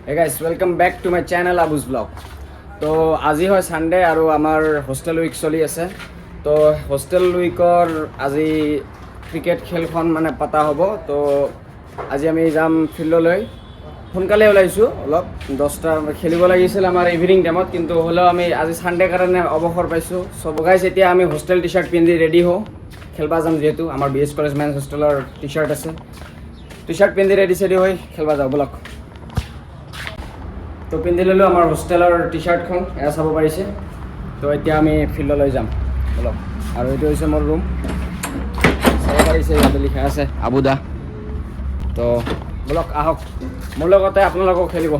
Hey guys, welcome back to my channel Abu's Vlog. তো আজি হয় সানডে আৰু আমাৰ হোষ্টেল উইক চলি আছে। তো হোষ্টেল উইকৰ আজি ক্ৰিকেট খেলখন মানে পাতা হ'ব। তো আজি আমি যাম ফিল্ডলৈ। সোনকালে ওলাইছোঁ অলপ 10টা খেলিব লাগিছিল আমাৰ ইভিনিং টাইমত, কিন্তু হ'লেও আমি আজি সানডে কাৰণে অৱসৰ পাইছোঁ। সব গাইজ এতিয়া আমি হোষ্টেল টি চাৰ্ট পিন্ধি ৰেডি হওঁ, খেলবা যাম যিহেতু আমাৰ BS কলেজ মেন্স হোষ্টেলৰ টি চাৰ্ট আছে। টি চাৰ্ট পিন্ধি ৰেডি চেডি হৈ খেলবা যাওঁ বলক। তো পিন্ধি ল'লোঁ আমাৰ হোষ্টেলৰ টি চাৰ্টখন, এয়া চাব পাৰিছে। তো এতিয়া আমি ফিল্ডলৈ যাম বলক। আৰু এইটো হৈছে মোৰ ৰুম, চাব পাৰিছে ইয়াতে লিখা আছে আবুদা। তো বলক আহক মোৰ লগতে, আপোনালোকেও খেলিব।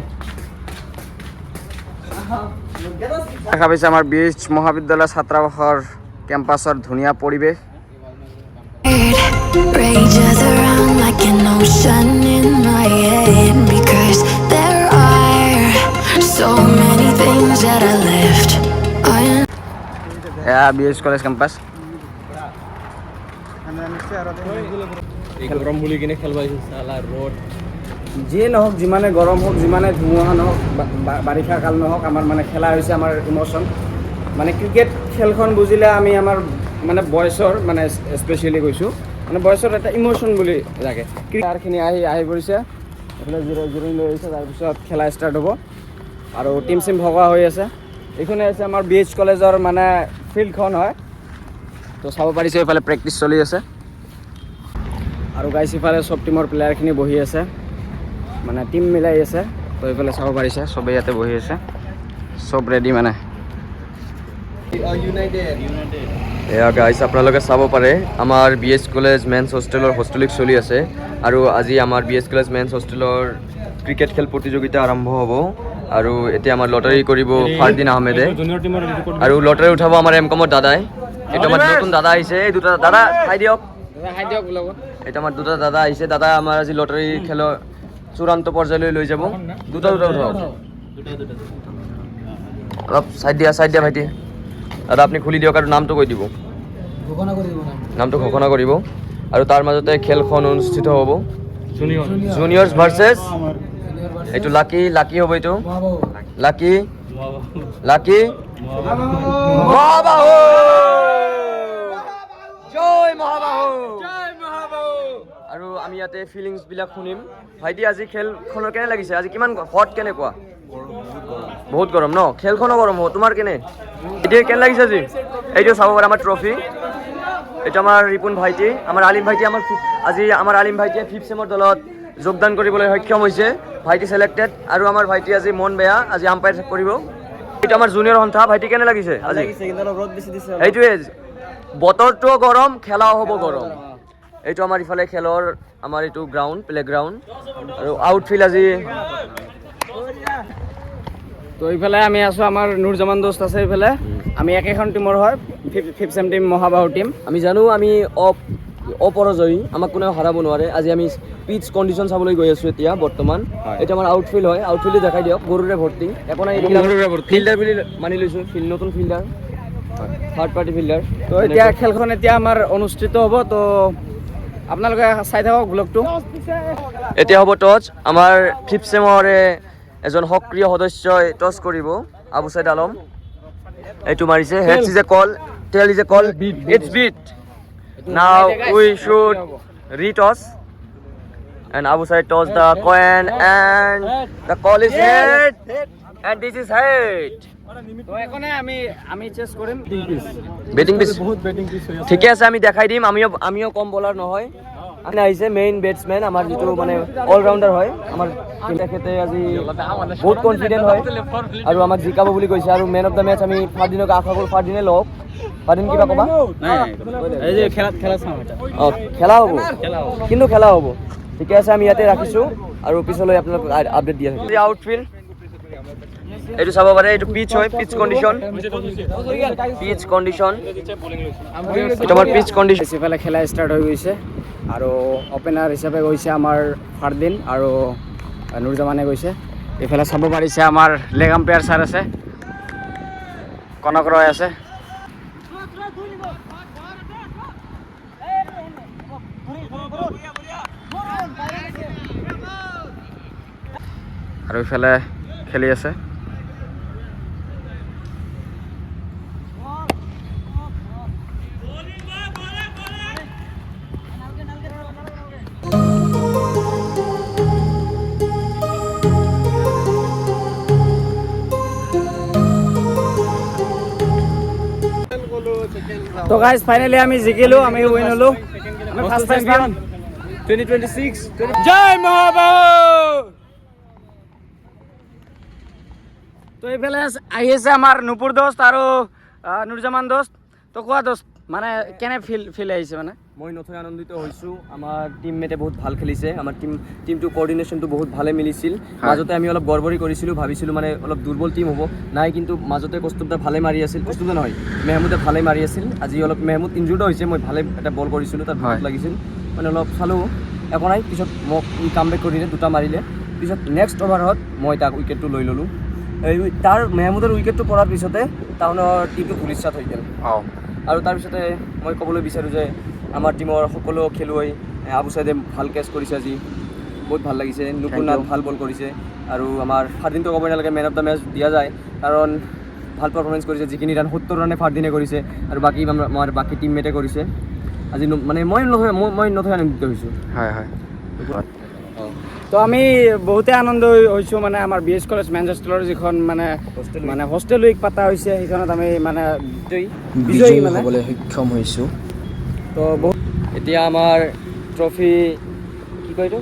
দেখা পাইছে আমাৰ BH মহাবিদ্যালয় ছাত্ৰাবাসৰ কেম্পাছৰ ধুনীয়া পৰিৱেশ। Rages around like an ocean in my head, because there are so many things that I left এয়া BH কলেজ কেম্পাছ। গৰম বুলি কিনে খেলবা ৰ'দ যিয়ে নহওক, যিমানে গৰম হওক, যিমানে ধুমুহা নহওক, বাৰিষা কাল নহওক, আমাৰ মানে খেলা হৈছে আমাৰ ইম'শ্যন। মানে ক্ৰিকেট খেলখন বুজিলে আমি আমাৰ মানে বয়সৰ, মানে স্পেচিয়েলি কৈছোঁ, মানে বয়সৰ এটা ইম'শ্যন বুলি লাগে। ক্ৰিকেটাৰখিনি আহি পৰিছে, এইফালে জিৰণি লৈ আহিছে, তাৰপিছত খেলা ষ্টাৰ্ট হ'ব আৰু টিম চিম ভগোৱা হৈ আছে। এইখনে হৈছে আমাৰ BH কলেজৰ মানে ফিল্ডখন হয়। তো চাব পাৰিছে এইফালে প্ৰেক্টিচ চলি আছে আৰু গাইছ ইফালে চব টিমৰ প্লেয়াৰখিনি বহি আছে, মানে টিম মিলাই আছে। তো এইফালে চাব পাৰিছে চবেই ইয়াতে বহি আছে, চব ৰেডি মানে। এয়া গাইছ আপোনালোকে চাব পাৰে আমাৰ BH কলেজ মেন্স হোষ্টেলৰ হোষ্টেল উইক চলি আছে, আৰু আজি আমাৰ BH কলেজ মেন্স হোষ্টেলৰ ক্ৰিকেট খেল প্ৰতিযোগিতা আৰম্ভ হ'ব। আৰু এতিয়া আমাৰ লটাৰী কৰিব ফাৰদিন আহমেদে, আৰু লটাৰী উঠাব আমাৰ এমকমৰ দাদাই। এইটো আমাৰ নতুন দাদা আহিছে, এই দুটা দাদা খাই দিয়ক। এইটো আমাৰ দুটা দাদা আহিছে, দাদা আমাৰ আজি লটাৰী খেলৰ চূড়ান্ত পৰ্যায়লৈ লৈ যাব। দুটা উঠাব, অলপ চাইড দিয়া ভাইটি। দাদা আপুনি খুলি দিয়ক আৰু নামটো কৈ দিব, নামটো ঘোষণা কৰিব। আৰু তাৰ মাজতে খেলখন অনুষ্ঠিত হ'ব, জুনিয়ৰ্ছ ভাৰ্চেছ এইটো লাকি হ'ব, এইটো লাকি মহাবাহু, জয় মহাবাহু। আৰু আমি ইয়াতে ফিলিংছবিলাক শুনিম। ভাইটি আজি খেলখনৰ কেনে লাগিছে? আজি কিমান হট, কেনেকুৱা? বহুত গৰম ন? খেলখনো গৰম হ'ব, তোমাৰ কেনে? এতিয়া কেনে লাগিছে আজি? এইটো চাব পাৰে আমাৰ ট্ৰফি, এইটো আমাৰ ৰিপুণ ভাইটি, আমাৰ আলিম ভাইটি। আজি আমাৰ আলিম ভাইটিয়ে 5th চেমৰ দলত যোগদান কৰিবলৈ সক্ষম হৈছে, ভাইটি চিলেক্টেড। আৰু আমাৰ ভাইটি আজি মন বেয়া, আজি আম্পায়াৰ কৰিব। এইটো আমাৰ জুনিয়ৰ সন্থা। ভাইটি কেনে লাগিছে আজি? সেইটোৱে, বতৰটোও গৰম, খেলাও হ'ব গৰম। এইটো আমাৰ ইফালে খেলৰ আমাৰ এইটো গ্ৰাউণ্ড, প্লেগ্ৰাউণ্ড আৰু আউটফিল্ড আজি। তো এইফালে আমি আছোঁ, আমাৰ নুৰজামান দোস্ত আছে এইফালে। আমি একেখন টিমৰ হয়, 5th চেম টিম মহাবাহু টিম। আমি জানো আমি অপৰাজয়ী, আমাক কোনেও হাৰাব নোৱাৰে। আজি আমি পিচ কণ্ডিশ্যন চাবলৈ গৈ আছোঁ এতিয়া বৰ্তমান। এইটো আমাৰ আউটফিল্ড হয়, আউটফিল্ডে দেখাই দিয়ক, গৰুৰে ভৰ্তি। একো নাই, ফিল্ডাৰ বুলি মানি লৈছোঁ, নতুন ফিল্ডাৰ, থাৰ্ড পাৰ্টি ফিল্ডাৰ। তো এতিয়া খেলখন এতিয়া আমাৰ অনুষ্ঠিত হ'ব। তো আপোনালোকে চাই থাকক ব্লগটো। এতিয়া হ'ব টচ। আমাৰ 5th চেমৰে এজন সক্ৰিয় সদস্যই টচ কৰিব, আবু চাইদ আলম। এইটো মাৰিছে, heads is a call, tell is a call, it's beat. Now we should rich, and Abu Said toss the coin, and the call is head, and this is head. তো এখনে আমি chess কৰিম batting piece, ঠিকে আছে, আমি দেখাই দিম। আমিও কম বলাৰ নহয়। আমি আহিছে মেইন বেটছমেন, আমাৰ যিটো মানে অলৰাউণ্ডাৰ হয় আমাৰ, তেখেতে আজি বহুত কনফিডেণ্ট হয় আৰু আমাক জিকাব বুলি কৈছে। আৰু মেন অফ দ্য মেচ আমি ফাৰদিনক আশা কৰোঁ, ফাৰদিনে লওক। ফাৰদিন কিবা ক'বা? অঁ, খেলা হ'ব, কিন্তু খেলা হ'ব। ঠিকে আছে, আমি ইয়াতে ৰাখিছোঁ আৰু পিছলৈ আপোনালোকক আপডেট দিয়া থাকিম। আউটফিল্ড এইটো চাব পাৰে, এইটো পিচ হয়, পিচ কণ্ডিশ্যন এইটো আমাৰ পিচ কণ্ডিশ্যন। ইফালে খেলা ষ্টাৰ্ট হৈ গৈছে আৰু অপেনাৰ হিচাপে গৈছে আমাৰ ফাৰদিন আৰু নুৰজামানে গৈছে। এইফালে চাব পাৰিছে আমাৰ লেগ আম্পায়াৰ ছাৰ আছে, কনক ৰয় আছে। আৰু ইফালে খেলি আছে তো গাইজ ফাইনেলি আমি জিকিলো, আমি উইন হলো, আমি ফার্স্ট টাইম 2026 জয় মহাবাহু। তো এইফালে আহি আছে আমাৰ নুপুৰ দোস্ত আৰু নুৰজামান দোস্ত। তো কোৱা দোস্ত, মানে কেনে ফিল আহিছে মানে? মই নথৈ আনন্দিত হৈছোঁ। আমাৰ টিমমেটে বহুত ভাল খেলিছে, আমাৰ টিমটো কোঅৰ্ডিনেশ্যনটো বহুত ভালে মিলিছিল। মাজতে আমি অলপ গড়বড়ি কৰিছিলোঁ, ভাবিছিলোঁ মানে অলপ দুৰ্বল টিম হ'ব, নাই কিন্তু মাজতে কস্তুবদা ভালে মাৰি আছিল, কস্তুবদা নহয় মেহমুদে ভালে মাৰি আছিল। আজি অলপ মেহমুদ ইনজুৰ্ড হৈছে, মই ভালে এটা বল কৰিছিলোঁ, তাত ভাল লাগিছিল, মানে অলপ চালোঁ, একো নাই। পিছত মোক কাম বেক কৰিলে, দুটা মাৰিলে, পিছত নেক্সট অভাৰত মই তাক উইকেটটো লৈ ল'লোঁ। তাৰ মেহমুদৰ উইকেটটো পৰাৰ পিছতে টাউনৰ টিমটো ভুলিষ্টাত হৈ গ'ল। আৰু তাৰপিছতে মই ক'বলৈ বিচাৰোঁ যে আমাৰ টিমৰ সকলো খেলুৱৈ, আবু চাইদে ভাল কেচ কৰিছে আজি, বহুত ভাল লাগিছে। নুপুৰনাথ ভাল বল কৰিছে, আৰু আমাৰ ফাৰদিনটো ক'বই নালাগে, মেন অফ দ্য মেচ দিয়া যায়, কাৰণ ভাল পাৰফৰ্মেঞ্চ কৰিছে। যিখিনি ৰান 70 ৰানে ফাৰদিনে কৰিছে, আৰু বাকী আমাৰ বাকী টিমমেটে কৰিছে। আজি মানে মই নথৈ আনন্দিত হৈছোঁ। হয় হয়। তো আমি বহুতে আনন্দ হৈছোঁ, মানে আমাৰ BS কলেজ মেনছ হোষ্টেলৰ যিখন মানে হোষ্টেল উইক পতা হৈছে, সেইখনত আমি মানে বিজয়ী মানে হ'বলৈ সক্ষম হৈছোঁ। তো বহুত এতিয়া আমাৰ ট্ৰফি কি কয় এইটো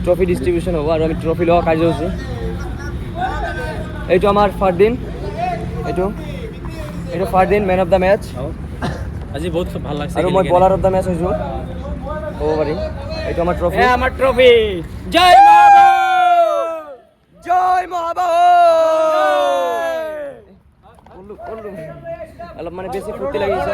ট্ৰফি ডিষ্ট্ৰিবিউশ্যন হ'ব, আৰু আমি ট্ৰফি লোৱা কাৰ্যসূচী। এইটো আমাৰ ফাৰদিন, এইটো ফাৰদিন মেন অফ দ্য মেচ। আজি বহুত ভাল লাগছে। আৰু মই বলাৰ অফ দ্য মেচ হৈছোঁ, ক'ব পাৰি। এইটো আমাৰ ট্ৰফি, আমাৰ ট্ৰফি। জয় মহাবাহু, জয় মহাবাহু। অলপ মানে বেছি ফূৰ্তি লাগিছে।